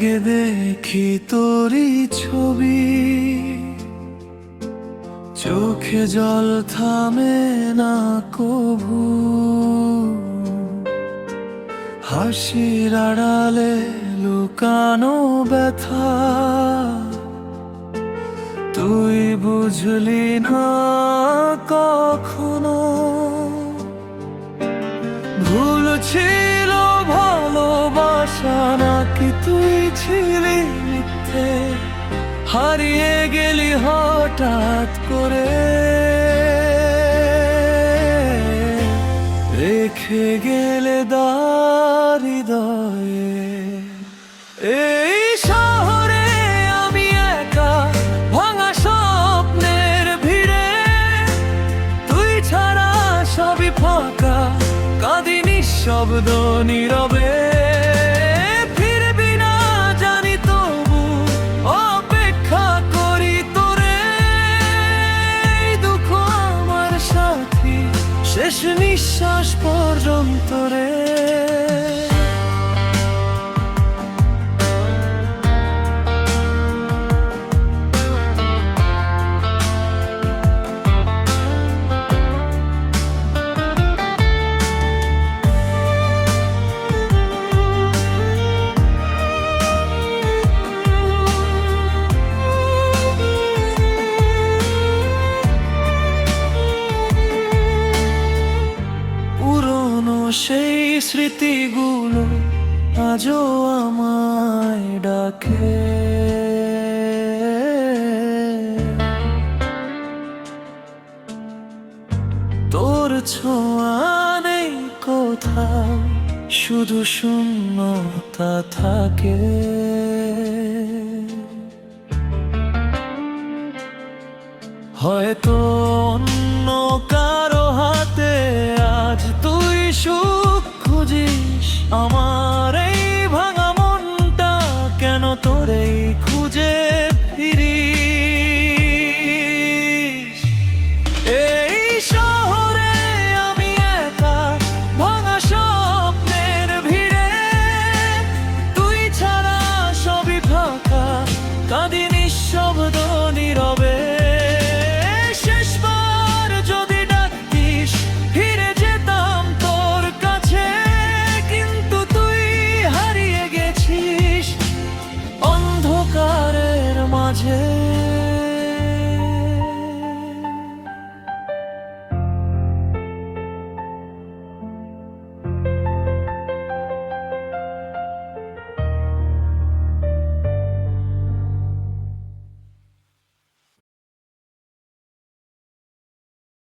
জেগে দেখি তোরই ছবি, চোখে জল থামে না কভু। হাসির আড়ালে লুকানো ব্যথা তুই বুঝলি না কখনো। ভুল ছিল ভালোবাসা নাকি তুই ছিলি মিথ্যে, হারিয়ে গেলি হঠাৎ করে, রেখে গেলে হৃদয়ে। এই শহরে আমি একা, ভাঙা স্বপ্নের ভিড়ে, তুই ছাড়া সবই ফাঁকা, কাঁদি নিঃশব্দ নীরবে। ফিরবি না জানি তবু অপেক্ষা করি তোরে, দুঃখ আমার সাথী শেষ নিঃশ্বাস পর্যন্ত রে। সেই স্মৃতিগুলো আজও আমায় ডাকে, তোর ছোঁয়া নেই কোথাও, শুধু শূন্যতা থাকে। হয়তো অন্য কারো হাতে আজ তুই সুখ খুঁজিস, আমার